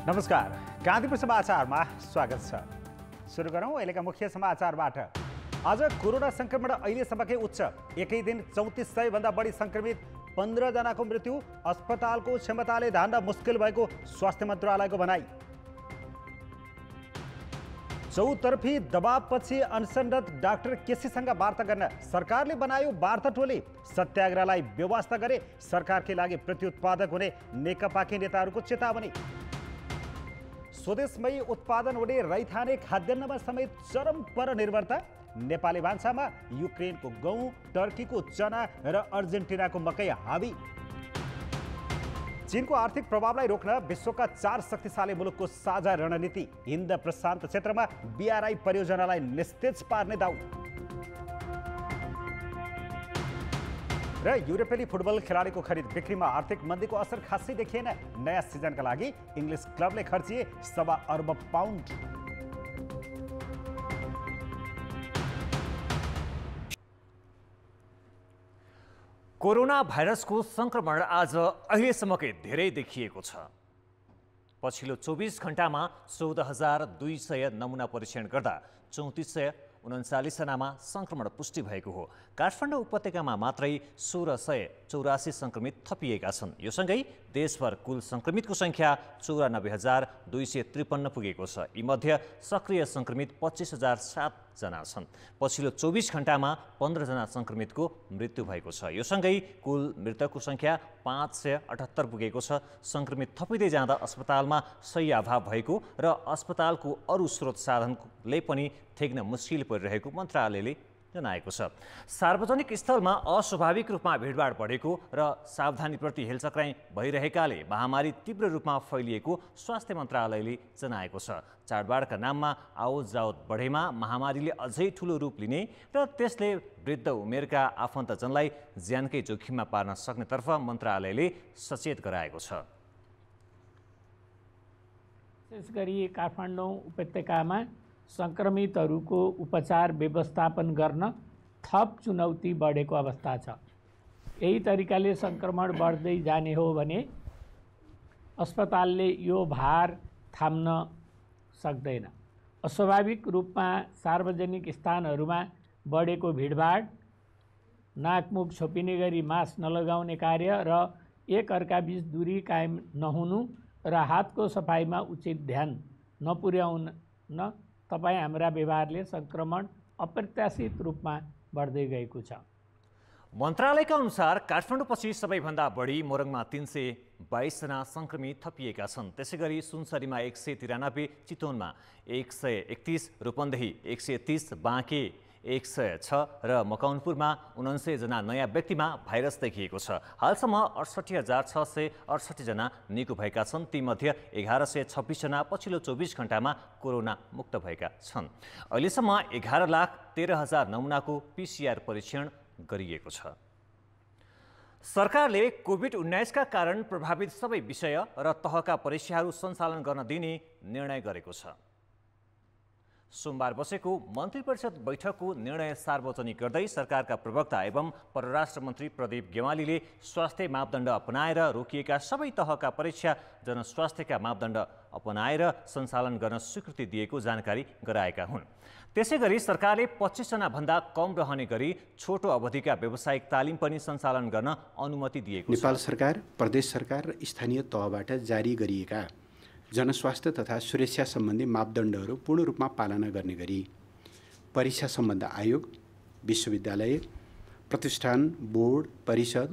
नमस्कार, कान्तिपुर समाचारमा स्वागत छ। सुरु गरौँ अहिलेका मुख्य समाचारबाट। आज कोरोना संक्रमण अहिलेसम्मकै उच्च, एकै दिन 3400 भन्दा बढी संक्रमित, 15 जनाको मृत्यु, अस्पतालको क्षमताले धान्न मुस्किल भएको स्वास्थ्य मन्त्रालयको भनाई। चौतर्फी दबावपछि अनसनरत डाक्टर केसीसँग वार्ता गर्न सरकारले बनायो वार्ता टोली। सत्याग्रहलाई व्यवस्था गरे सरकारकै लागि प्रत्युत्पादक हुने नेकपाकी नेताहरूको चेतावनी। स्वदेशमै उत्पादन हुने रैथाने खाद्यान्नमा समेत चरम परनिर्भरता। नेपाली भान्सामा युक्रेनको गहुँ, टर्कीको चना र अर्जेन्टिनाको मकै हावी। चीनको आर्थिक प्रभावलाई रोक्न विश्वका 4 शक्तिशाली मुलुकको साझा रणनीति। हिन्द प्रशान्त क्षेत्रमा BRI परियोजनालाई निस्तेज पार्ने दाउ। र युरोपेली फुटबल खेलाडीको खरिद बिक्रीमा आर्थिक मन्दीको असर खासै देखिएन। नयाँ सिजनका लागि इङ्ग्लिस क्लबले खर्चिए 1.25 अर्ब पाउन्ड। कोरोना भाइरसको संक्रमण आज अहिलेसम्मकै धेरै देखिएको छ। पछिल्लो 24 घण्टामा 14,200 नमुना परीक्षण गर्दा 3439 जनामा संक्रमण पुष्टि भएको हो। काठमाडौँ उपत्यकामा मात्रै 1684 संक्रमित थपिएका छन्। यो सँगै देशभर कुल संक्रमितको संख्या 94,253 पुगेको छ। यीमध्ये सक्रिय संक्रमित 25,007 जना छन्। पछिल्लो 24 घण्टामा 15 जना संक्रमितको मृत्यु भएको छ। यो सँगै कुल मृतकको संख्या 578 पुगेको छ। संक्रमित थपिँदै जाँदा अस्पतालमा शय्या अभाव भएको र अस्पतालको अरू स्रोत साधनले पनि थेग्न मुस्किल परिरहेको मन्त्रालयले जनाएको छ। सार्वजनिक स्थलमा अस्वाभाविक रूपमा भिडभाड बढेको र सावधानीप्रति हेलचक्राइ भइरहेकाले महामारी तीव्र रूपमा फैलिएको स्वास्थ्य मन्त्रालयले जनाएको छ। चाडबाडका नाममा आवत जावत बढेमा महामारीले अझै ठूलो रूप लिने र त्यसले वृद्ध उमेरका आफन्तजनलाई ज्यानकै जोखिममा पार्न सक्नेतर्फ मन्त्रालयले सचेत गराएको छ। विशेष गरी काठमाडौँ उपत्यकामा संक्रमितहरूको उपचार व्यवस्थापन गर्न थप चुनौती बढेको अवस्था छ। यही तरिकाले संक्रमण बढ्दै जाने हो भने अस्पतालले यो भार थाम्न सक्दैन। अस्वाभाविक रूपमा सार्वजनिक स्थानहरूमा बढेको भिडभाड, नाकमुख छोपिने गरी मास्क नलगाउने कार्य र एक अर्काबीच दूरी कायम नहुनु र हातको सफाइमा उचित ध्यान नपुर्याउन तपाईँ हाम्रा व्यवहारले संक्रमण अप्रत्याशित रूपमा बढ्दै गएको छ। मन्त्रालयका अनुसार काठमाडौँपछि सबैभन्दा बढी मोरङमा 322 जना संक्रमित थपिएका छन्। त्यसैगरी सुनसरीमा 193, चितवनमा 131, रूपन्देही 130, बाँके 106 र मकवानपुरमा 99 जना नयाँ व्यक्तिमा भाइरस देखिएको छ। हालसम्म 68,668 जना निको भएका छन्। तीमध्ये 1126 जना पछिल्लो 24 घण्टामा कोरोना मुक्त भएका छन्। अहिलेसम्म 11,13,000 नमुनाको PCR परीक्षण गरिएको छ। सरकारले कोभिड-19 का कारण प्रभावित सबै विषय र तहका परीक्षाहरू सञ्चालन गर्न दिने निर्णय गरेको छ। सोमबार बसेको मन्त्री परिषद बैठकको निर्णय सार्वजनिक गर्दै सरकारका प्रवक्ता एवं परराष्ट्र मन्त्री प्रदीप गेवालीले स्वास्थ्य मापदण्ड अपनाएर रोकिएका सबै तहका परीक्षा जनस्वास्थ्यका मापदण्ड अपनाएर सञ्चालन गर्न स्वीकृति दिएको जानकारी गराएका हुन्। त्यसैगरी सरकारले 25 जना भन्दा कम रहने गरी छोटो अवधिका व्यावसायिक तालिम पनि सञ्चालन गर्न अनुमति दिएको छ। नेपाल सरकार, प्रदेश सरकार र स्थानीय तहबाट जारी गरिएका जनस्वास्थ्य तथा सुरक्षा सम्बन्धी मापदण्डहरू पूर्ण रूपमा पालना गर्ने गरी परीक्षा सम्बन्ध आयोग, विश्वविद्यालय, प्रतिष्ठान, बोर्ड, परिषद,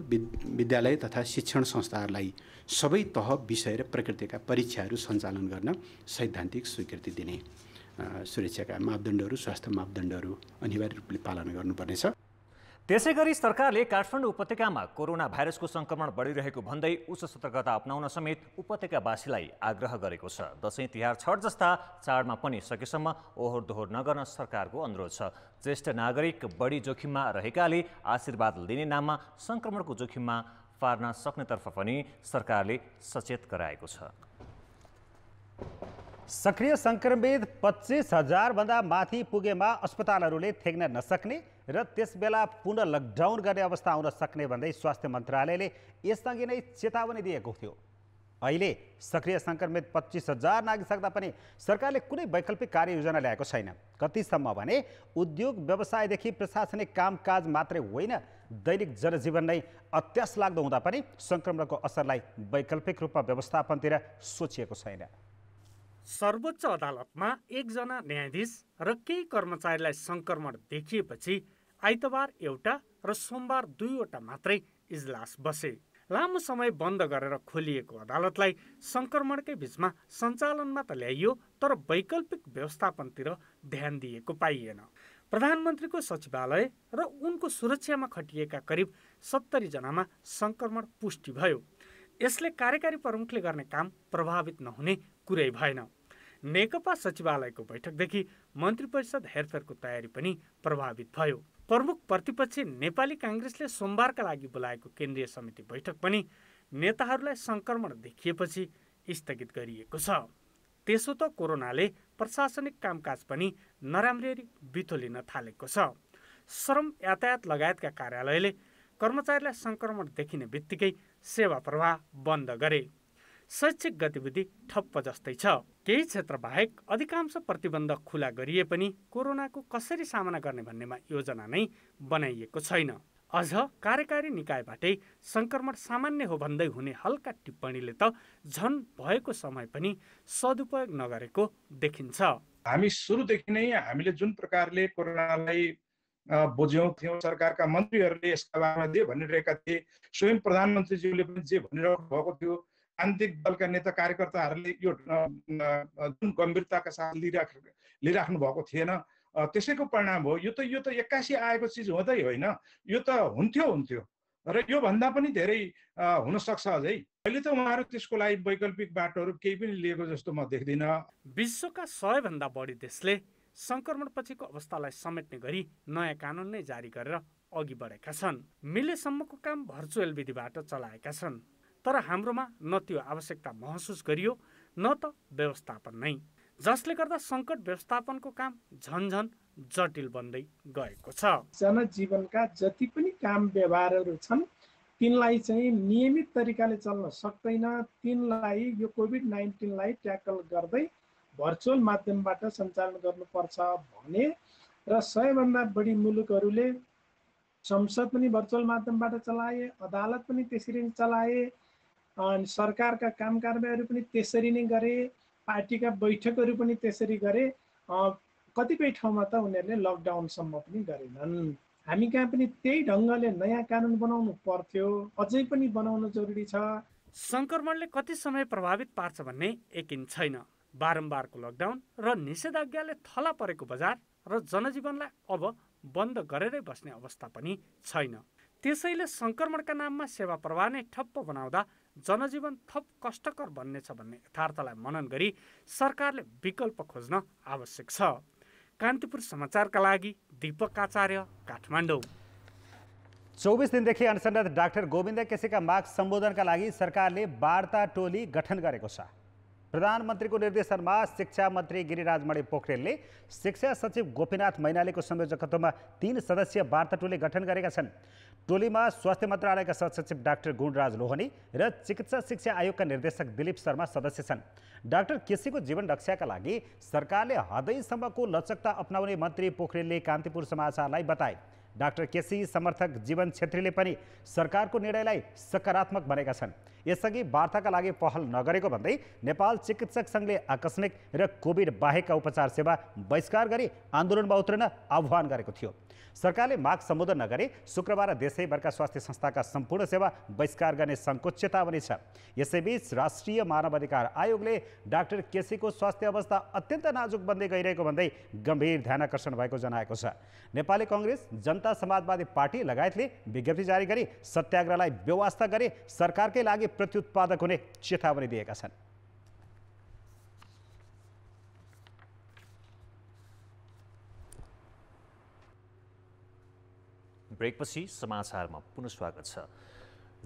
विद्यालय तथा शिक्षण संस्थाहरूलाई सबै तह, विषय र प्रकृतिका परीक्षाहरू सञ्चालन गर्न सैद्धान्तिक स्वीकृति दिने। सुरक्षाका मापदण्डहरू, स्वास्थ्य मापदण्डहरू अनिवार्य रूपले पालना गर्नुपर्नेछ। त्यसैगरी सरकारले काठमाडौँ उपत्यकामा कोरोना भाइरसको संक्रमण बढिरहेको भन्दै उच्च सतर्कता अपनाउन समेत उपत्यकावासीलाई आग्रह गरेको छ। दशैं, तिहार, छठ जस्ता चाडमा पनि सकेसम्म ओहोर दोहोर नगर्न सरकारको अनुरोध छ। ज्येष्ठ नागरिक बढी जोखिममा रहेकाले आशीर्वाद लिने नाममा संक्रमणको जोखिममा पार्न सक्नेतर्फ पनि सरकारले सचेत गराएको छ। सक्रिय संक्रमित 25,000 भन्दा माथि पुगेमा अस्पतालहरूले थेग्न नसक्ने र त्यसबेला पुनः लकडाउन गर्ने अवस्था आउन सक्ने भन्दै स्वास्थ्य मन्त्रालयले यसअघि नै चेतावनी दिएको थियो। अहिले सक्रिय सङ्क्रमित 25,000 नागिसक्दा पनि सरकारले कुनै वैकल्पिक कार्ययोजना ल्याएको छैन। कतिसम्म भने उद्योग व्यवसायदेखि प्रशासनिक कामकाज मात्रै होइन, दैनिक जनजीवन नै अत्यास लाग्दो हुँदा पनि सङ्क्रमणको असरलाई वैकल्पिक रूपमा व्यवस्थापनतिर सोचिएको छैन। सर्वोच्च अदालतमा एकजना न्यायाधीश र केही कर्मचारीलाई सङ्क्रमण देखिएपछि आइतबार एउटा र सोमबार 2वटा मात्रै इजलास बसे। लामो समय बन्द गरेर खोलिएको अदालतलाई सङ्क्रमणकै बीचमा सञ्चालनमा त ल्याइयो, तर वैकल्पिक व्यवस्थापनतिर ध्यान दिएको पाइएन। प्रधानमन्त्रीको सचिवालय र उनको सुरक्षामा खटिएका करिब 70 जनामा सङ्क्रमण पुष्टि भयो। यसले कार्यकारी प्रमुखले गर्ने काम प्रभावित नहुने कुरै भएन। नेकपा सचिवालयको बैठकदेखि मन्त्री परिषद हेरफेरको तयारी पनि प्रभावित भयो। प्रमुख प्रतिपक्षी नेपाली काङ्ग्रेसले सोमबारका लागि बोलाएको केन्द्रीय समिति बैठक पनि नेताहरूलाई सङ्क्रमण देखिएपछि स्थगित गरिएको छ। त्यसो त कोरोनाले प्रशासनिक कामकाज पनि नराम्ररी बिथोलिन थालेको छ। श्रम, यातायात लगायतका कार्यालयले कर्मचारीलाई सङ्क्रमण देखिने बित्तिकै सेवा प्रवाह बन्द गरे। शैक्षिक गतिविधि ठप्प जस्तै छ। केही क्षेत्र बाहेक अधिकांश प्रतिबन्ध खुला गरिए पनि कोरोनाको कसरी सामना गर्ने भन्नेमा योजना नै बनाइएको छैन। अझ कार्यकारी निकायबाटै सङ्क्रमण सामान्य हो भन्दै हुने हल्का टिप्पणीले त झन् भएको समय पनि सदुपयोग नगरेको देखिन्छ। हामी सुरुदेखि नै हामीले जुन प्रकारले कोरोनालाई बुझ्यौं थियौं, सरकारका मन्त्रीहरूले यसका बारेमा जे भनिरहेका थिए, स्वयं प्रधानमन्त्रीज्यूले पनि जे भनिरहनु भएको थियो, राजनीतिक दलका नेता कार्यकर्ताहरूले यो जुन गम्भीरताका साथ लिइराख्नु भएको थिएन, त्यसैको परिणाम हो। यो त 81 आएको चिज हुँदै होइन, यो त हुन्थ्यो र यो भन्दा पनि धेरै हुन सक्छ अझै। अहिले त उहाँहरू त्यसको लागि वैकल्पिक बाटोहरू केही पनि लिएको जस्तो म देख्दिन। विश्वका 100 भन्दा बढी देशले सङ्क्रमण पछिको अवस्थालाई समेट्ने गरी नयाँ कानुन नै जारी गरेर अघि बढेका छन्। मिलेसम्मको काम भर्चुअल विधिबाट चलाएका छन्, तर हाम्रोमा न त्यो आवश्यकता महसुस गरियो न त व्यवस्थापन नै, जसले गर्दा सङ्कट व्यवस्थापनको काम झन्झन जटिल बन्दै गएको छ। जनजीवनका जति पनि काम व्यवहारहरू छन् तिनलाई चाहिँ नियमित तरिकाले चल्न सक्दैन। तिनलाई यो कोभिड-19 लाई ट्याकल गर्दै भर्चुअल माध्यमबाट सञ्चालन गर्नुपर्छ भने र 100 भन्दा बढी मुलुकहरूले संसद पनि भर्चुअल माध्यमबाट चलाए, अदालत पनि त्यसरी नै चलाए, अनि सरकारका काम कारबाहीहरू पनि त्यसरी नै गरे, पार्टीका बैठकहरू पनि त्यसरी गरे। कतिपय ठाउँमा त उनीहरूले लकडाउनसम्म पनि गरेनन्। हामी कहाँ पनि त्यही ढङ्गले नयाँ कानुन बनाउनु पर्थ्यो, अझै पनि बनाउनु जरुरी छ। सङ्क्रमणले कति समय प्रभावित पार्छ भन्ने यकिन छैन। बारम्बारको लकडाउन र निषेधाज्ञाले थला परेको बजार र जनजीवनलाई अब बन्द गरेरै बस्ने अवस्था पनि छैन। त्यसैले सङ्क्रमणका नाममा सेवा प्रवाह नै ठप्प बनाउँदा जनजीवन थप कष्टकर बन्नेछ भन्ने यथार्थलाई मनन गरी सरकारले विकल्प खोज्न आवश्यक छ। कान्तिपुर समाचारका लागि दीपक आचार्य, काठमाडौँ। 24 दिनदेखि अनसनरत डाक्टर गोविन्द केसीका माग सम्बोधनका लागि सरकारले वार्ता टोली गठन गरेको छ। प्रधानमन्त्रीको निर्देशनमा शिक्षा मन्त्री गिरिराजमणि पोखरेलले शिक्षा सचिव गोपीनाथ मैनालीको संयोजकत्वमा 3 सदस्यीय वार्ता टोली गठन गरेका छन्। टोलीमा स्वास्थ्य मन्त्रालयका सहसचिव डाक्टर गुणराज लोहनी र चिकित्सा शिक्षा आयोगका निर्देशक दिलीप शर्मा सदस्य छन्। डाक्टर केसीको जीवन रक्षाका लागि सरकारले हदैसम्मको लचकता अपनाउने मन्त्री पोखरेलले कान्तिपुर समाचारलाई बताए। डाक्टर केसी समर्थक जीवन छेत्रीले पनि सरकारको निर्णयलाई सकारात्मक भनेका छन्। यसअघि वार्ताका लागि पहल नगरेको भन्दै नेपाल चिकित्सक सङ्घले आकस्मिक र कोभिड बाहेकका उपचार सेवा बहिष्कार गरी आन्दोलनमा उत्रन आह्वान गरेको थियो। सरकारले माग सम्बोधन नगरे शुक्रबार देशैभरका स्वास्थ्य संस्थाका सम्पूर्ण सेवा बहिष्कार गर्ने सङ्कोच चेतावनी छ। यसैबीच राष्ट्रिय मानवाधिकार आयोगले डाक्टर केसीको स्वास्थ्य अवस्था अत्यन्त नाजुक बन्दै गइरहेको भन्दै गम्भीर ध्यानाकर्षण भएको जनाएको छ। नेपाली कङ्ग्रेस, जनता समाजवादी पार्टी लगायतले विज्ञप्ति जारी गरी सत्याग्रहलाई व्यवस्था गरी सरकारकै लागि प्रत्युत्पादक हुने चेतावनी दिएका छन्। ब्रेकपछि समाचारमा पुनः स्वागत छ।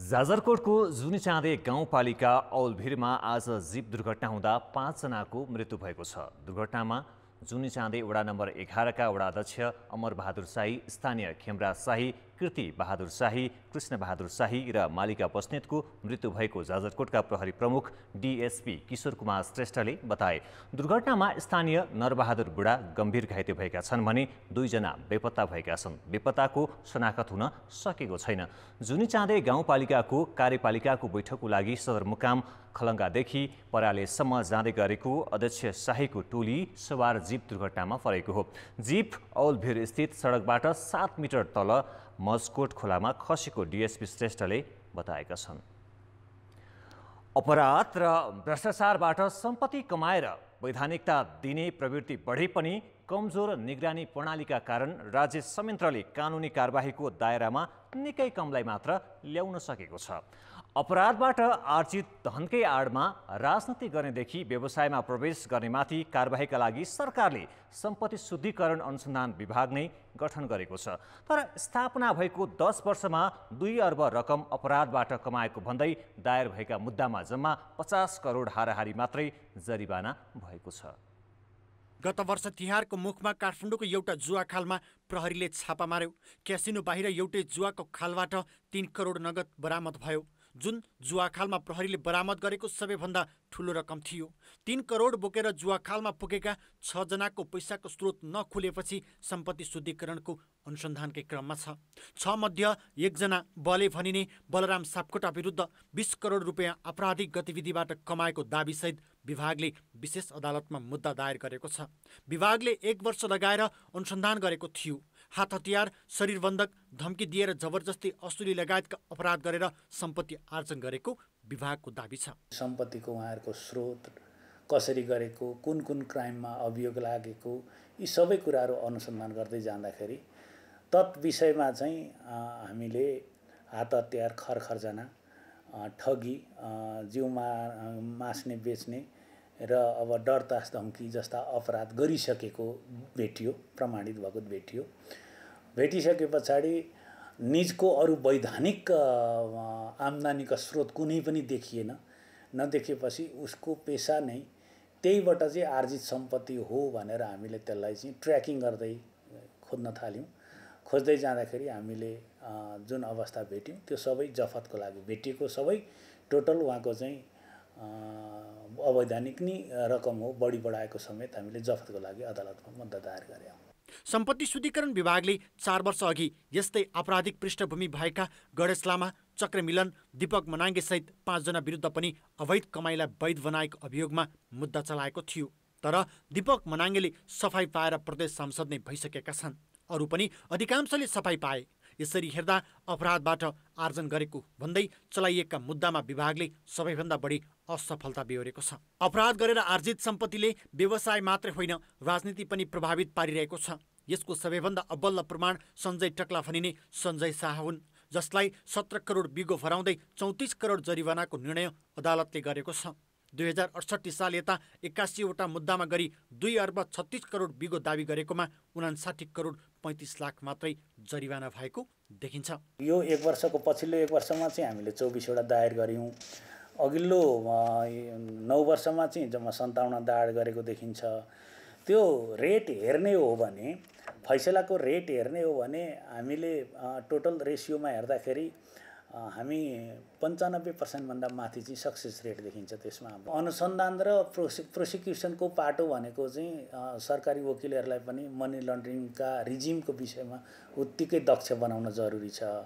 जाजरकोटको जुनीचाँदे गाउँपालिका औलभिरमा आज जीप दुर्घटना हुँदा 5 जनाको मृत्यु भएको छ। दुर्घटनामा जुनीचाँदे वडा नम्बर 11 का वडा अध्यक्ष अमर बहादुर शाही, स्थानीय खेमराज शाही, कृति बहादुर शाही, कृष्ण बहादुर शाही र मालिका बस्नेतको मृत्यु भएको जाजरकोटका प्रहरी प्रमुख डीएसपी किशोर कुमार श्रेष्ठले बताए। दुर्घटनामा स्थानीय नरबहादुर बुढा गम्भीर घाइते भएका छन् भने 2 जना बेपत्ता भएका छन्। बेपत्ताको शनाखत हुन सकेको छैन। जुनीचाँदे गाउँपालिकाको कार्यपालिकाको बैठकको लागि सदरमुकाम खलङ्गादेखि परालेसम्म जाँदै गरेको अध्यक्ष शाहीको टोली सवार जीप दुर्घटनामा परेको हो। जीप औलभिर स्थित सडकबाट 7 मिटर तल मजकोट खोलामा खसेको डीएसपी श्रेष्ठले बताएका छन्। अपराध र भ्रष्टाचारबाट सम्पत्ति कमाएर वैधानिकता दिने प्रवृत्ति बढे पनि कमजोर निगरानी प्रणालीका कारण राज्य संयन्त्रले कानुनी कारबाहीको दायरामा निकै कमलाई मात्र ल्याउन सकेको छ। अपराधबाट आर्जित धनकै आडमा राजनीति गर्नेदेखि व्यवसायमा प्रवेश गर्नेमाथि कारबाहीका लागि सरकारले सम्पत्ति शुद्धिकरण अनुसन्धान विभाग नै गठन गरेको छ। तर स्थापना भएको 10 वर्षमा 2 अर्ब रकम अपराधबाट कमाएको भन्दै दायर भएका मुद्दामा जम्मा 50 करोड हाराहारी मात्रै जरिवाना भएको छ। गत वर्ष तिहारको मुखमा काठमाडौँको एउटा जुवा खालमा प्रहरीले छापा मार्यो। क्यासिनो बाहिर एउटै जुवाको खालबाट 3 करोड नगद बरामद भयो, जुन जुवा खालमा प्रहरीले बरामद गरेको सबैभन्दा ठुलो रकम थियो। 3 करोड बोकेर जुवा खालमा पुगेका 6 जनाको पैसाको स्रोत नखुलेपछि सम्पत्ति शुद्धिकरणको अनुसन्धानकै क्रममा छ। 6 मध्ये 1 जना बले भनिने बलराम सापकोटा विरुद्ध 20 करोड रुपियाँ आपराधिक गतिविधिबाट कमाएको दाबीसहित विभागले विशेष अदालतमा मुद्दा दायर गरेको छ। विभागले 1 वर्ष लगाएर अनुसन्धान गरेको थियो। हात हतियार, शरीरबन्धक, धम्की दिएर जबरजस्ती असुली लगायतका अपराध गरेर सम्पत्ति आर्जन गरेको विभागको दाबी छ। सम्पत्तिको उहाँहरूको स्रोत कसरी गरेको, कुन कुन क्राइममा अभियोग लागेको, यी सबै कुराहरू अनुसन्धान गर्दै जाँदाखेरि तत् विषयमा चाहिँ हामीले हात हतियार, खरखर्जना, ठगी, जिउमा मास्ने बेच्ने र अब डरतास धम्की जस्ता अपराध गरिसकेको भेटियो, प्रमाणित भएको भेटियो। भेटिसके पछाडि निजको अरू वैधानिक आम्दानीका स्रोत कुनै पनि देखिएन। नदेखिएपछि उसको पेसा नै त्यहीबाट चाहिँ आर्जित सम्पत्ति हो भनेर हामीले त्यसलाई चाहिँ ट्र्याकिङ गर्दै खोज्न थाल्यौँ। खोज्दै जाँदाखेरि हामीले जुन अवस्था भेट्यौँ त्यो सबै जफतको लागि भेटिएको सबै टोटल उहाँको चाहिँ अवैधानिक नै रकम हो, बढी बढाएको समेत हामीले जफतको लागि अदालतमा मुद्दा दायर गर्यौँ। सम्पत्ति शुद्धिकरण विभागले 4 वर्ष अघि यस्तै आपराधिक पृष्ठभूमि भएका गणेश लामा, चक्र मिलन, दीपक मनाङ्गे सहित 5 जना विरुद्ध पनि अवैध कमाइलाई वैध बनाएको अभियोगमा मुद्दा चलाएको थियो। तर दीपक मनाङ्गेले सफाई पाएर प्रदेश सांसद नै भइसकेका छन्। अरू पनि अधिकांशले सफाई पाए। यसरी हेर्दा अपराधबाट आर्जन गरेको भन्दै चलाइएका मुद्दामा विभागले सबैभन्दा बढी असफलता बेहोरेको छ। अपराध गरेर आर्जित सम्पत्तिले व्यवसाय मात्रै होइन राजनीति पनि प्रभावित पारिरहेको छ। यसको सबैभन्दा अब्बल प्रमाण सञ्जय टक्ला भनिने सञ्जय शाह हुन्, जसलाई 17 करोड बिगो भराउँदै 34 करोड जरिवानाको निर्णय अदालतले गरेको छ। 2068 साल यता 81 वटा मुद्दामा गरी 2 अर्ब 36 करोड बिगो दावी गरेकोमा 59 करोड 35 लाख मात्रै जरिवाना भएको देखिन्छ। यो 1 वर्षको पछिल्लो 1 वर्षमा चाहिँ हामीले 24 वटा दायर गऱ्यौँ। अघिल्लो 9 वर्षमा चाहिँ जम्मा 57 दायर गरेको देखिन्छ। त्यो रेट हेर्ने हो भने, फैसलाको रेट हेर्ने हो भने हामीले टोटल रेसियोमा हेर्दाखेरि हामी 95% भन्दा माथि चाहिँ सक्सेस रेट देखिन्छ। त्यसमा अनुसन्धान र प्रोसिक्युसनको पाटो भनेको चाहिँ सरकारी वकिलहरूलाई पनि मनी लन्ड्रिङका रिजिमको विषयमा उत्तिकै दक्ष बनाउन जरुरी छ।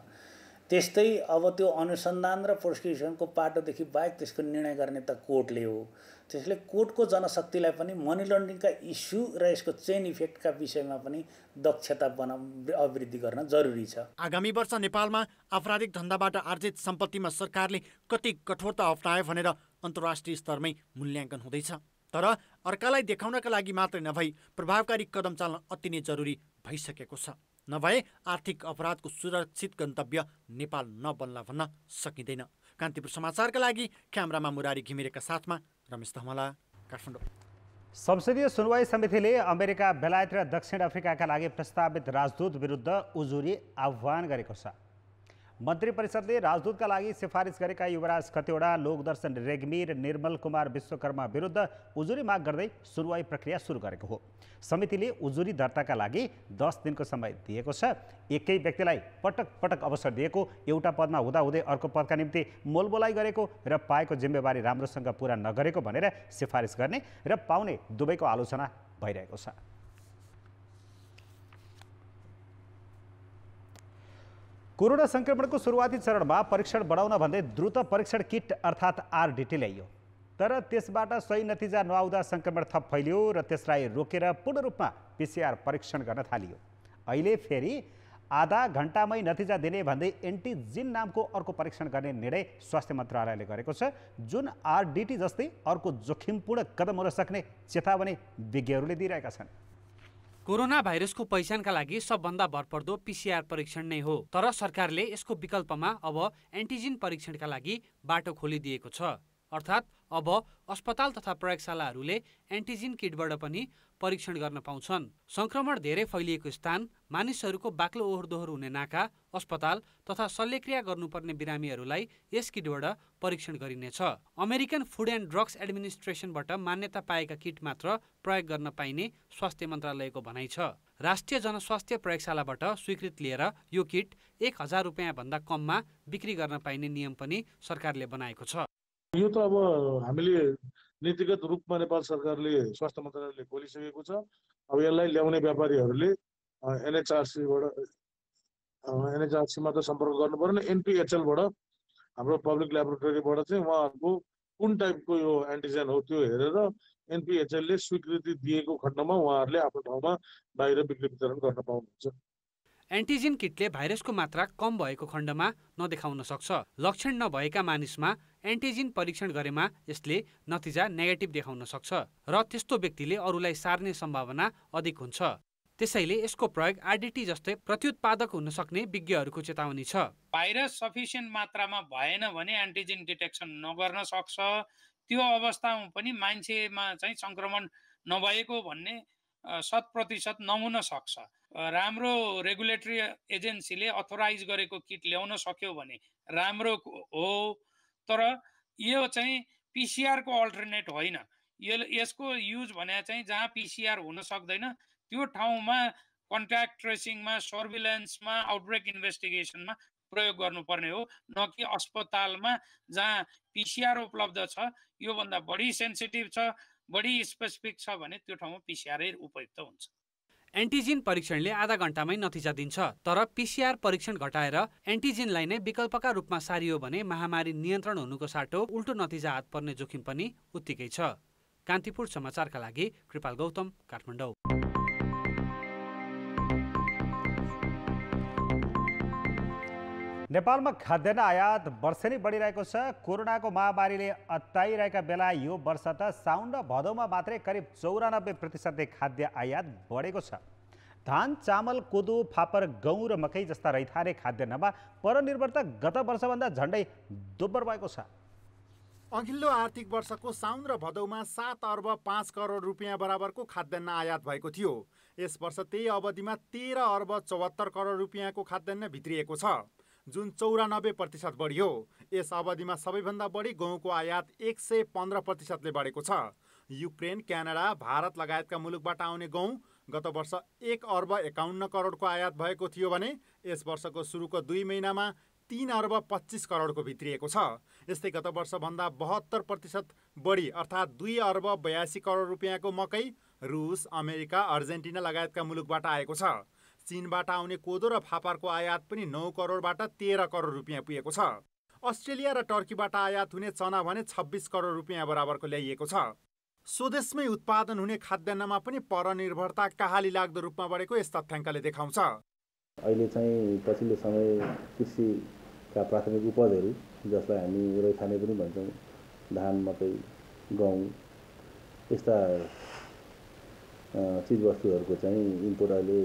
त्यस्तै अब त्यो अनुसन्धान र प्रोसिक्युसनको पाटोदेखि बाहेक त्यसको निर्णय गर्ने त कोर्टले हो। त्यसले कोर्टको जनशक्तिलाई पनि मनी लन्ड्रिङका इस्यु र यसको चेन इफेक्टका विषयमा पनि दक्षता अभिवृद्धि गर्न जरुरी छ। आगामी वर्ष नेपालमा आपराधिक धन्दाबाट आर्जित सम्पत्तिमा सरकारले कति कठोरता अप्नायो भनेर अन्तर्राष्ट्रिय स्तरमै मूल्याङ्कन हुँदैछ। तर अर्कालाई देखाउनका लागि मात्रै नभई प्रभावकारी कदम चाल्न अति नै जरुरी भइसकेको छ। नभए आर्थिक अपराधको सुरक्षित गन्तव्य नेपाल नबन्ला भन्न सकिँदैन। कान्तिपुर समाचारका लागि क्यामेरामा मुरारी घिमिरेका साथमा रमेश धमला, काठमाडौँ। संसदीय सुनवाई समितिले अमेरिका, बेलायत र दक्षिण अफ्रिकाका लागि प्रस्तावित राजदूत विरुद्ध उजुरी आह्वान गरेको छ। मन्त्री परिषदले राजदूतका लागि सिफारिस गरेका युवराज खतिवडा, लोकदर्शन रेग्मी र निर्मल कुमार विश्वकर्मा विरुद्ध उजुरी माग गर्दै सुनवाई प्रक्रिया सुरु गरेको हो। समितिले उजुरी दर्ताका लागि 10 दिनको समय दिएको छ। एकै व्यक्तिलाई पटक पटक अवसर दिएको, एउटा पदमा हुँदाहुँदै अर्को पदका निम्ति मोलबोलाई गरेको र पाएको जिम्मेवारी राम्रोसँग पुरा नगरेको भनेर सिफारिस गर्ने र पाउने दुवैको आलोचना भइरहेको छ। कोरोना संक्रमणको सुरुवाती चरणमा परीक्षण बढाउन भन्दै द्रुत परीक्षण किट अर्थात् आरडिटी ल्याइयो, तर त्यसबाट सही नतिजा नआउँदा संक्रमण थप फैलियो र त्यसलाई रोकेर पूर्ण रूपमा पिसिआर परीक्षण गर्न थालियो। अहिले फेरि आधा घण्टामै नतिजा दिने भन्दै एन्टिजिन नामको अर्को परीक्षण गर्ने निर्णय स्वास्थ्य मन्त्रालयले गरेको छ, जुन आरडिटी जस्तै अर्को जोखिमपूर्ण कदम हुन सक्ने चेतावनी विज्ञहरूले दिइरहेका छन्। कोरोना भाइरसको पहिचानका लागि सबभन्दा भरपर्दो पिसिआर परीक्षण नै हो, तर सरकारले यसको विकल्पमा अब एन्टिजिन परीक्षणका लागि बाटो खोलिदिएको छ। अर्थात् अब अस्पताल तथा प्रयोगशालाहरूले एन्टिजिन किटबाट पनि परीक्षण गर्न पाउँछन्। संक्रमण धेरै फैलिएको स्थान, मानिसहरूको बाक्लो ओहोर दोहोर हुने नाका, अस्पताल तथा शल्यक्रिया गर्नुपर्ने बिरामीहरूलाई यस किटबाट परीक्षण गरिनेछ। अमेरिकन फुड एन्ड ड्रग्स एडमिनिस्ट्रेसनबाट मान्यता पाएका किट मात्र प्रयोग गर्न पाइने स्वास्थ्य मन्त्रालयको भनाइ छ। राष्ट्रिय जनस्वास्थ्य प्रयोगशालाबाट स्वीकृति लिएर यो किट 1000 रुपियाँभन्दा कममा बिक्री गर्न पाइने नियम पनि सरकारले बनाएको छ। यो त अब हामीले नीतिगत रूपमा नेपाल सरकारले स्वास्थ्य मन्त्रालयले खोलिसकेको छ। अब यसलाई ल्याउने व्यापारीहरूले एनएचआरसीमा त सम्पर्क गर्नु पर्ने, एनपिएचएलबाट हाम्रो पब्लिक ल्याबोरेटरीबाट चाहिँ उहाँहरूको कुन टाइपको यो एन्टिजेन हो त्यो हेरेर एनपिएचएलले स्वीकृति दिएको खण्डमा उहाँहरूले आफ्नो ठाउँमा बाहिर बिक्री वितरण गर्न पाउनुहुन्छ। एन्टिजिन किटले भाइरसको मात्रा कम भएको खण्डमा नदेखाउन सक्छ। लक्षण नभएका मानिसमा एन्टिजिन परीक्षण गरेमा यसले नतिजा नेगेटिभ देखाउन सक्छ र त्यस्तो व्यक्तिले अरूलाई सार्ने सम्भावना अधिक हुन्छ। त्यसैले यसको प्रयोग आरडिटी जस्तै प्रत्युत्पादक हुन सक्ने विज्ञहरूको चेतावनी छ। भाइरस सफिसियन्ट मात्रामा भएन भने एन्टिजिन डिटेक्सन नगर्न सक्छ। त्यो अवस्थामा पनि मान्छेमा चाहिँ संक्रमण नभएको भन्ने 100% नहुन सक्छ। राम्रो रेगुलेटरी एजेन्सीले अथोराइज गरेको किट ल्याउन सक्यो भने राम्रो हो, तर यो चाहिँ पिसिआरको अल्टरनेट होइन। यसको युज भने चाहिँ जहाँ पिसिआर हुन सक्दैन त्यो ठाउँमा कन्ट्याक्ट ट्रेसिङमा, सर्भिलेन्समा, आउटब्रेक इन्भेस्टिगेसनमा प्रयोग गर्नुपर्ने हो, न कि अस्पतालमा जहाँ पिसिआर उपलब्ध छ, योभन्दा बढी सेन्सिटिभ छ, बढी स्पेसिफिक छ भने त्यो ठाउँमा पिसिआरै उपयुक्त हुन्छ। एन्टिजिन परीक्षणले आधा घण्टामै नतिजा दिन्छ, तर पिसिआर परीक्षण घटाएर एन्टिजिनलाई नै विकल्पका रूपमा सारियो भने महामारी नियन्त्रण हुनुको साटो उल्टो नतिजा हात पर्ने जोखिम पनि उत्तिकै छ। कान्तिपुर समाचारका लागि कृपाल गौतम, काठमाडौँ। नेपालमा खाद्यान्न आयात वर्षेनी बढिरहेको छ। कोरोनाको महामारीले अत्ताइरहेका बेला यो वर्ष त साउन र भदौमा मात्रै करिब 94% खाद्य आयात बढेको छ। धान, चामल, कोदो, फापर, गहुँ र मकै जस्ता रैथाने खाद्यान्नमा परनिर्भरता गत वर्षभन्दा झन्डै दोब्बर भएको छ। अघिल्लो आर्थिक वर्षको साउन र भदौमा 7 अर्ब 5 करोड रुपियाँ बराबरको खाद्यान्न आयात भएको थियो। यस वर्ष त्यही अवधिमा 13 अर्ब 74 करोड रुपियाँको खाद्यान्न भित्रिएको छ, जुन 94% बढ्यो। यस अवधिमा सबैभन्दा बढी गहुँको आयात 115%ले बढेको छ। युक्रेन, क्यानाडा, भारत लगायतका मुलुकबाट आउने गहुँ गत वर्ष 1 अर्ब 51 करोडको आयात भएको थियो भने यस वर्षको सुरुको 2 महिनामा 3 अर्ब 25 करोडको भित्रिएको छ। यस्तै गत वर्षभन्दा 72% बढी अर्थात् 2 अर्ब 82 करोड रुपियाँको मकै रुस, अमेरिका, अर्जेन्टिना लगायतका मुलुकबाट आएको छ। चीनबाट आउने कोदो र फापरको आयात पनि 9 करोडबाट 13 करोड रुपियाँ पुगेको छ। अस्ट्रेलिया र टर्कीबाट आयात हुने चना भने 26 करोड रुपियाँ बराबरको ल्याइएको छ। स्वदेशमै उत्पादन हुने खाद्यान्नमा पनि परनिर्भरता कहाली लाग्दो रूपमा बढेको यस तथ्याङ्कले देखाउँछ। अहिले चाहिँ पछिल्लो समय कृषिका प्राथमिक उपजहरू जसलाई हामी रैथाने पनि भन्छौँ, धान, मकै, गहुँ यस्ता चिजवस्तुहरूको चाहिँ इम्पोर्ट अहिले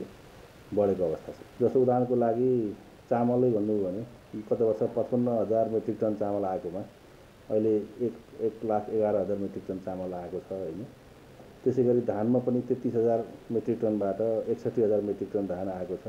बढेको अवस्था छ। जस्तो उदाहरणको लागि चामलै भन्नु भने गत वर्ष 55,000 मेट्रिक टन चामल आएकोमा अहिले 1,11,000 मेट्रिक टन चामल आएको छ होइन। त्यसै गरी धानमा पनि 33,000 मेट्रिक टनबाट 61,000 मेट्रिक टन धान आएको छ।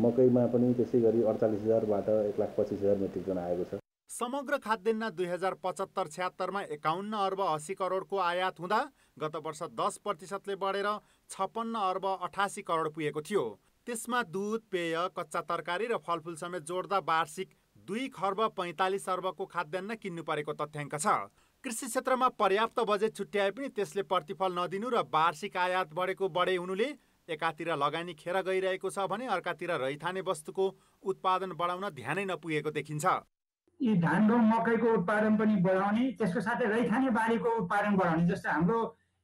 मकैमा पनि त्यसै गरी 48,000बाट 1,25,000 मेट्रिक टन आएको छ। समग्र खाद्यान्न 2075-76मा 51 अर्ब 80 करोडको आयात हुँदा गत वर्ष 10%ले बढेर 56 अर्ब 88 करोड पुगेको थियो। त्यसमा दुध, पेय, कच्चा तरकारी र फलफुल समेत जोड्दा वार्षिक 2 खर्ब 45 अर्बको खाद्यान्न किन्नु परेको तथ्याङ्क छ। कृषि क्षेत्रमा पर्याप्त बजेट छुट्याए पनि त्यसले प्रतिफल नदिनु र वार्षिक आयात बढे हुनुले एकातिर लगानी खेर गइरहेको छ भने अर्कातिर रैथाने वस्तुको उत्पादन बढाउन ध्यानै नपुगेको देखिन्छ। यी धान गहुँ मकैको उत्पादन पनि बढाउने, त्यसको साथै रैथाने बालीको उत्पादन बढाउने। जस्तै हाम्रो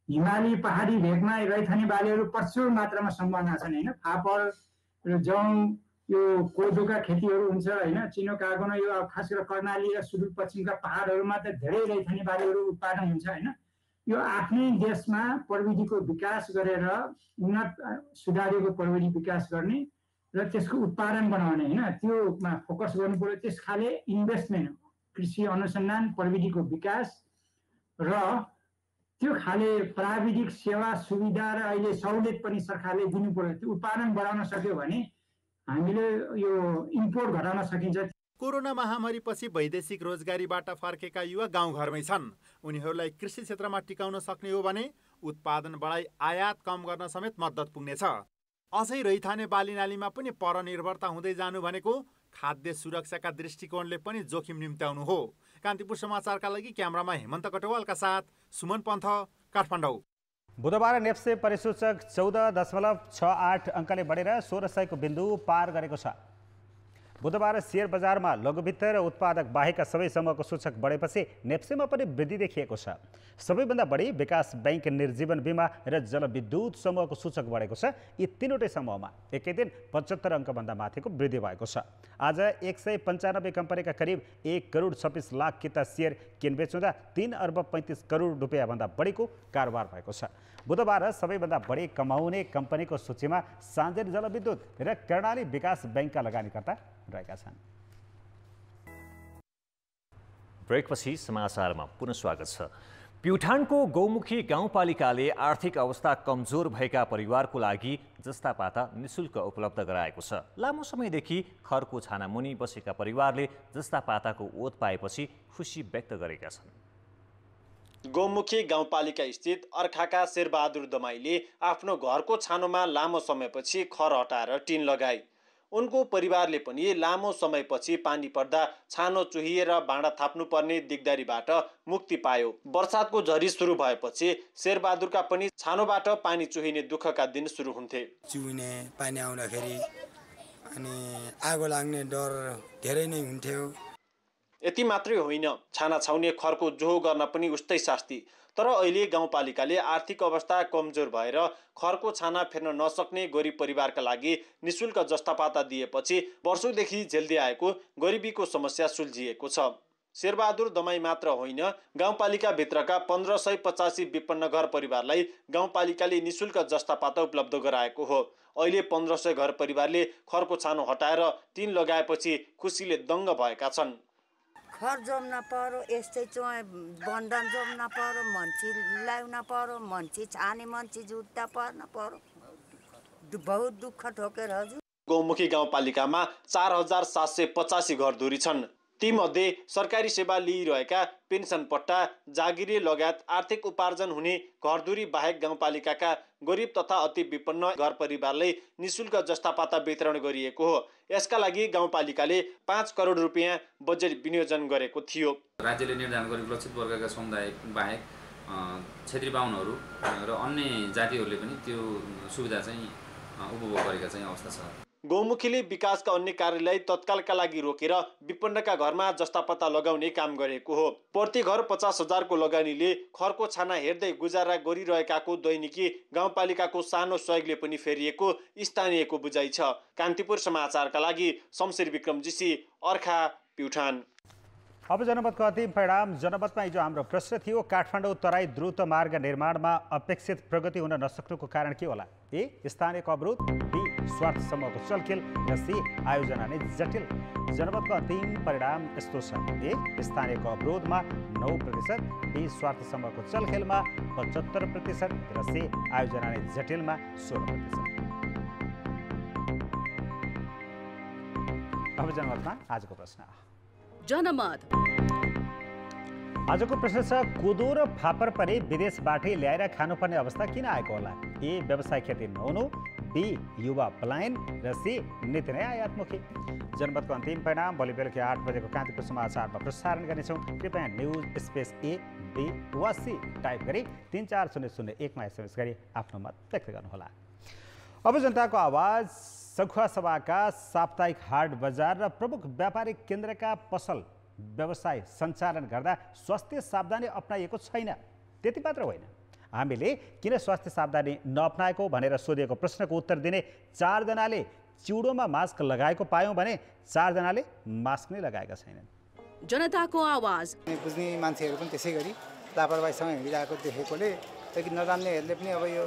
हिमाली पहाडी भेगमा रैथाने बालीहरू प्रचुर मात्रामा सम्भावना छन् होइन। फापर र जौँ, यो कोदोका खेतीहरू हुन्छ होइन। चिनो कागोन, यो खास गरेर कर्णाली र सुदूरपश्चिमका पहाडहरूमा त धेरै रैथाने बालीहरू उत्पादन हुन्छ होइन। यो आफ्नै देशमा प्रविधिको विकास गरेर उन्नत सुधारेको प्रविधि विकास गर्ने र त्यसको उत्पादन बनाउने होइन, त्योमा फोकस गर्नु पर्यो। त्यस खाले इन्भेस्टमेन्ट, कृषि अनुसन्धान प्रविधिको विकास र त्यो खाले प्राविधिक सेवा सुविधा र अहिले सहुलियत पनि सरकारले दिनु पर्यो। त्यो उत्पादन बढाउन सक्यो भने हामीले यो इम्पोर्ट घटाउन सकिन्छ। कोरोना महामारीपछि वैदेशिक रोजगारीबाट फर्केका युवा गाउँघरमै छन्। उनीहरूलाई कृषि क्षेत्रमा टिकाउन सक्ने हो भने उत्पादन बढाई आयात कम गर्न समेत मद्दत पुग्नेछ। अझै रैथाने बालीनालीमा पनि परनिर्भरता हुँदै जानु भनेको खाद्य सुरक्षाका दृष्टिकोणले पनि जोखिम निम्त्याउनु हो। कान्तिपुर समाचारका लागि क्यामेरामा हेमन्त कटवालका साथ सुमन पन्थ, काठमाडौँ। बुधबार नेप्से परिसूचक 14.68 अङ्कले बढेर 1600 को बिन्दु पार गरेको छ। बुधबार शेयर बजारमा लघुवित्त र उत्पादक बाहेकका सबै समूहको सूचक बढेपछि नेप्सेमा पनि वृद्धि देखिएको छ। सबैभन्दा बढी विकास बैंक, निर्जीवन बीमा र जलविद्युत समूहको सूचक बढेको छ। यी तीनवटै समूहमा एकै दिन 75 अङ्कभन्दा माथिको वृद्धि भएको छ। आज 195 कम्पनीका करिब 1 करोड 26 लाख किता सेयर किनबेच हुँदा 3 अर्ब 35 करोड रुपियाँभन्दा बढीको कारोबार भएको छ। बुधबार सबैभन्दा बढी कमाउने कम्पनीको सूचीमा साञ्जन जलविद्युत र कर्णाली विकास बैंकका लगानीकर्ता रहेका छन्। ब्रेकपछि समाचारमा पुनः स्वागत छ। प्युठानको गौमुखी गाउँपालिकाले आर्थिक अवस्था कमजोर भएका परिवारको लागि जस्ता पाता निशुल्क उपलब्ध गराएको छ। लामो समयदेखि खरको छानामुनि बसेका परिवारले जस्ता पाताको ओत पाएपछि खुसी व्यक्त गरेका छन्। गौमुखी गाउँपालिका स्थित अर्खाका शेरबहादुर दमाईले आफ्नो घरको छानोमा लामो समयपछि खर हटाएर टिन लगाए। उनको परिवारले पनि लामो समयपछि पानी पर्दा छानो चुहिएर भाँडा थाप्नुपर्ने दिगदारीबाट मुक्ति पायो। बर्सातको झरी सुरु भएपछि शेरबहादुरका पनि छानोबाट पानी चुहिने दुःखका दिन सुरु हुन्थे। चुहिने पानी आउँदाखेरि अनि आगो लाग्ने डर धेरै नै हुन्थ्यो। यति मात्रै होइन, छाना छाउने खरको जोहो गर्न पनि उस्तै शास्ति। तर अहिले गाउँपालिकाले आर्थिक अवस्था कमजोर भएर खरको छाना फेर्न नसक्ने गरिब परिवारका लागि निशुल्क जस्तापाता दिएपछि वर्षौंदेखि झेल्दै आएको गरिबीको समस्या सुल्झिएको छ। शेरबहादुर दमाई मात्र होइन, गाउँपालिका भित्रका 1585 विपन्न घर परिवारलाई गाउँपालिकाले निशुल्क जस्तापाता उपलब्ध गराएको हो। अहिले 1500 घर परिवारले खरको छानो हटाएर टिन लगाएपछि खुसीले दङ्ग भएका छन्। खर जोम्न पर्यो, यस्तै चोए बन्धन जोम्न पर्यो, मन्छी ल्याउन पर्यो, मन्छी छाने मन्छी जुत्ता पर्न पर्यो, बहुत दुःख ठोकेर हजुर। गौमुखी गाउँपालिकामा 4785 घरधुरी छन्। तीमध्ये सरकारी सेवा लिइरहेका पेन्सन पट्टा, जागिरी लगायत आर्थिक उपार्जन हुने घरधुरी बाहेक गाउँपालिकाका गरिब तथा अति विपन्न घर परिवारलाई निशुल्क जस्तापाता वितरण गरिएको हो। यसका लागि गाउँपालिकाले 5 करोड रुपियाँ बजेट विनियोजन गरेको थियो। राज्यले निर्धारण गरेको लक्षित वर्गका समुदाय बाहेक क्षेत्री बाहुनहरू र अन्य जातिहरूले पनि त्यो सुविधा चाहिँ उपभोग गरेका चाहिँ अवस्था छ। गौमुखीले विकासका अन्य कार्यलाई तत्कालका लागि रोकेर विपन्नका घरमा जस्तापत्ता लगाउने काम गरेको हो। प्रति घर 50,000 को लगानीले खरको छाना हेर्दै गुजारा गरिरहेकाको दैनिकी गाउँपालिकाको सानो सहयोगले पनि फेरिएको स्थानीयको बुझाइ छ। कान्तिपुर समाचारका लागि शमशेर विक्रमजीसी, अर्खा, प्युठान। अब जनमतको अन्तिम परिणाम। जनमतमा हिजो हाम्रो प्रश्न थियो, काठमाडौँ तराई द्रुत मार्ग निर्माणमा अपेक्षित प्रगति हुन नसक्नुको कारण के होला? ए, स्थानीयको अवरोध, बी, स्वार्थ समूहको चलखेल र सी, आयोजना नै जटिल। जनमतको अन्तिम परिणाम यस्तो छ। ए, स्थानीयको अवरोधमा 9%, बी, स्वार्थ समूहको चलखेलमा 75% र सी, आयोजना नै जटिलमा 16%। अब जनमतमा आजको प्रश्न। जनमत आजको प्रश्न छ कोदो र फापर पनि विदेशबाटै ल्याएर खानुपर्ने अवस्था किन आएको होला? ए व्यवसाय खेती नहुनु, बी युवा पलायन र सी नीति नै आयातमुखी। जनमतको अन्तिम परिणाम भोलि बेलुकी 8 बजेको कान्तिपुर समाचारमा प्रसारण गर्नेछौँ। कृपया न्युज स्पेस ए बी वा सी टाइप गरी 34001मा एसएमएस गरी आफ्नो मत व्यक्त गर्नुहोला। अब जनताको आवाज सखुवा सभाका साप्ताहिक हाट बजार र प्रमुख व्यापारिक केन्द्रका पसल व्यवसाय सञ्चालन गर्दा स्वास्थ्य सावधानी अपनाइएको छैन। त्यति मात्र होइन, हामीले किन स्वास्थ्य सावधानी नअपनाएको भनेर सोधिएको प्रश्नको उत्तर दिने 4 जनाले चिउडोमा मास्क लगाएको पायौँ भने 4 जनाले मास्क नै लगाएका छैनन्। जनताको आवाज बुझ्ने मान्छेहरू पनि त्यसै गरी लापरवाहीसँग हिँडिरहेको देखेकोले लेकिन नजान्नेहरूले पनि अब यो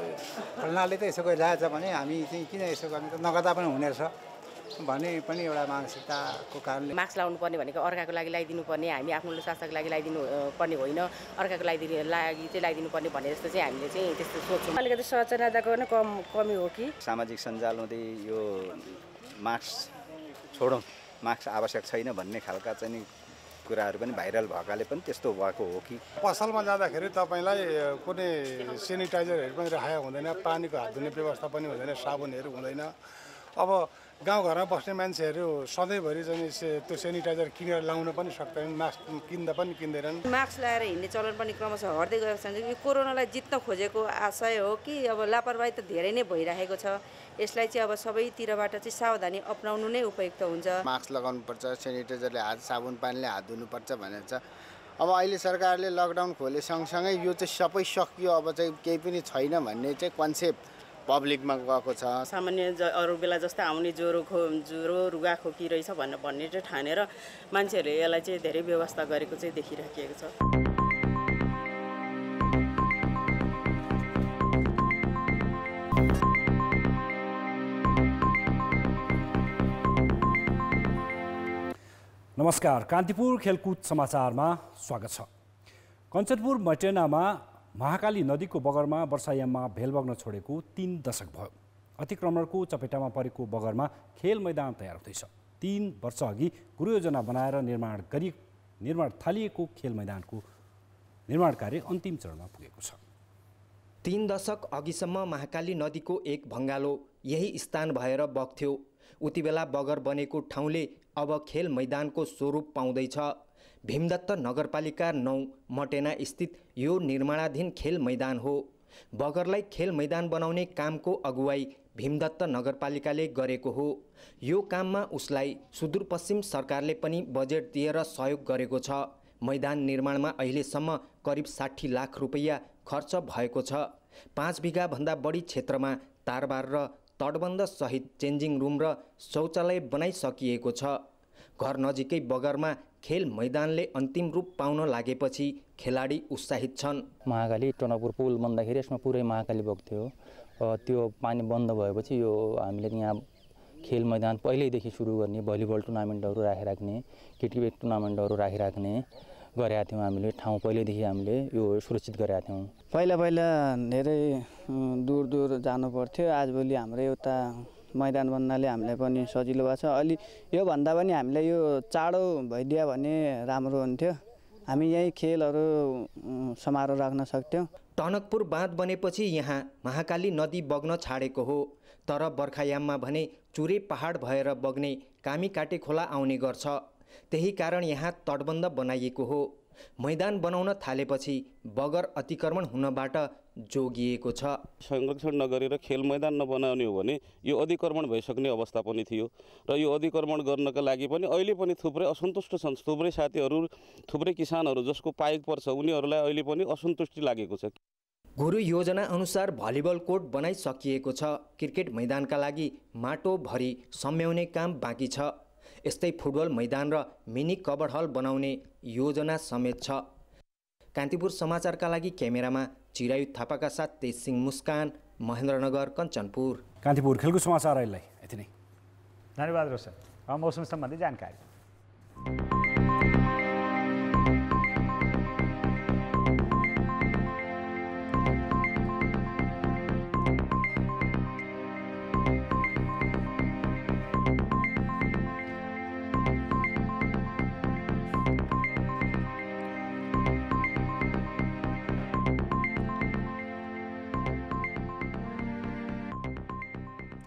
फल्नाले त यसो गरिरहेछ भने हामी चाहिँ किन यसो गर्ने त नगर्दा पनि हुने रहेछ भन्ने पनि एउटा मानसिकताको कारणले मास्क लाउनु पर्ने भनेको अर्काको लागि लगाइदिनु पर्ने, हामी आफ्नो स्वास्थ्यको लागि लगाइदिनु पर्ने होइन, अर्काको लागि चाहिँ लगाइदिनु पर्ने भने जस्तो चाहिँ हामीले चाहिँ त्यस्तो सोच्छौँ। अलिकति सचेतनताको नै कमी हो कि सामाजिक सञ्जाल हुँदै यो मास्क छोडौँ, मास्क आवश्यक छैन भन्ने खालका चाहिँ कुराहरू पनि भाइरल भएकाले पनि त्यस्तो भएको हो कि? पसलमा जाँदाखेरि तपाईँलाई कुनै सेनिटाइजरहरू पनि राखेको हुँदैन, पानीको हात धुने व्यवस्था पनि हुँदैन, साबुनहरू हुँदैन। अब गाउँघरमा बस्ने मान्छेहरू सधैँभरि चाहिँ त्यो सेनिटाइजर किनेर लाउन पनि सक्दैनन्, मास्क किन्दा पनि किन्दैनन्। मास्क लगाएर हिँड्ने चलन पनि क्रमशः हट्दै गएको छ। यो कोरोनालाई जित्न खोजेको आशय हो कि अब लापरवाही त धेरै नै भइरहेको छ। यसलाई चाहिँ अब सबैतिरबाट चाहिँ सावधानी अपनाउनु नै उपयुक्त हुन्छ। मास्क लगाउनुपर्छ, सेनिटाइजरले हात साबुन पानीले हात धुनुपर्छ भनेर छ। अब अहिले सरकारले लकडाउन खोले सँगसँगै यो चाहिँ सबै सकियो, अब चाहिँ केही पनि छैन भन्ने चाहिँ कन्सेप्ट पब्लिकमा गएको छ। सामान्य अरू बेला जस्तो आउने ज्वरो रुगा खोकी रहेछ भन्ने चाहिँ ठानेर मान्छेहरूले यसलाई चाहिँ धेरै व्यवस्था गरेको चाहिँ देखिराखेको छ। नमस्कार, कान्तिपुर खेलकुद समाचारमा स्वागत छ। कञ्चनपुर मैटेनामा महाकाली नदीको बगरमा वर्षायाममा भेल बग्न छोडेको 3 दशक भयो। अतिक्रमणको चपेटामा परेको बगरमा खेल मैदान तयार हुँदैछ। 3 वर्ष अघि गुरुयोजना बनाएर निर्माण थालिएको खेल मैदानको निर्माण कार्य अन्तिम चरणमा पुगेको छ। 3 दशक अघिसम्म महाकाली नदीको एक भङ्गालो यही स्थान भएर बग्थ्यो। उति बेला बगर बनेको ठाउँले अब खेल मैदानको स्वरूप पाउँदैछ। भीमदत्त नगरपालिका 9 मटेना स्थित यो निर्माणाधीन खेल मैदान हो। बगरलाई खेल मैदान बनाउने कामको अगुवाई भीमदत्त नगरपालिकाले गरेको हो। यो काममा उसलाई सुदूरपश्चिम सरकारले पनि बजेट दिएर सहयोग गरेको छ। मैदान निर्माणमा अहिलेसम्म करिब 60 लाख रुपैयाँ खर्च भएको छ। 5 बिघा भन्दा बढी क्षेत्रमा तारबार र तटबन्ध सहित चेन्जिङ रुम र शौचालय बनाइसकिएको छ। घर नजिकै बगरमा खेल मैदानले अन्तिम रूप पाउन लागेपछि खेलाडी उत्साहित छन्। महाकाली टनकपुर पुल बन्दाखेरि यसमा पुरै महाकाली बग्थ्यो। त्यो पानी बन्द भएपछि यो हामीले यहाँ खेल मैदान पहिल्यैदेखि सुरु गर्ने, भलिबल टुर्नामेन्टहरू राखिराख्ने, क्रिकेट टुर्नामेन्टहरू राखिराख्ने गरेका थियौँ। हामीले ठाउँ पहिल्यैदेखि हामीले यो सुरक्षित गरेका थियौँ। पहिला धेरै दूर दूर जानु पर्थ्यो। आजभोलि हाम्रो एउटा मैदान बन्नाले हामीलाई पनि सजिलो भएको छ। अलि योभन्दा पनि हामीलाई यो चाँडो भइदियो भने राम्रो हुन्थ्यो। हामी यही खेलहरू समारोह राख्न सक्थ्यौँ। टनकपुर बाँध बनेपछि यहाँ महाकाली नदी बग्न छाडेको हो। तर बर्खायाममा भने चुरे पहाड भएर बग्ने कामी काटे खोला आउने गर्छ। त्यही कारण यहाँ तटबन्ध बनाइएको हो। मैदान बनाउन थालेपछि बगर अतिक्रमण हुनबाट जोगिएको छ। संरक्षण नगरेर खेल मैदान नबनाउने हो भने यो अधिक्रमण भइसक्ने अवस्था पनि थियो र यो अधिक्रमण गर्नका लागि पनि अहिले पनि थुप्रै असन्तुष्ट छन्। थुप्रै साथीहरू, थुप्रै किसानहरू जसको पाइक पर्छ उनीहरूलाई अहिले पनि असन्तुष्टि लागेको छ। गुरु योजना अनुसार भलिबल कोर्ट बनाइसकिएको छ। क्रिकेट मैदानका लागि माटो भरी सम्याउने काम बाँकी छ। यस्तै फुटबल मैदान र मिनी कबड हल बनाउने योजना समेत छ। कान्तिपुर समाचारका लागि क्यामेरामा चिरायु थापाका साथ तेजसिंह मुस्कान, महेन्द्रनगर, कञ्चनपुर। कान्तिपुर खेलकुद समाचार अहिले यति नै। धन्यवाद रोशन। अब मौसम सम्बन्धी जानकारी।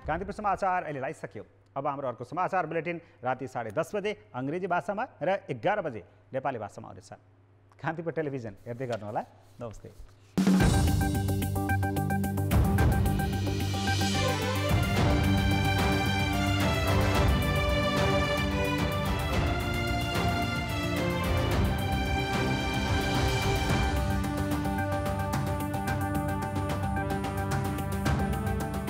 कान्तिपुर समाचार अहिलेलाई सकियो। अब हाम्रो अर्को समाचार बुलेटिन राति 10:30 बजे अङ्ग्रेजी भाषामा र 11 बजे नेपाली भाषामा आउनेछ। कान्तिपुर टेलिभिजन हेर्दै गर्नुहोला। नमस्ते।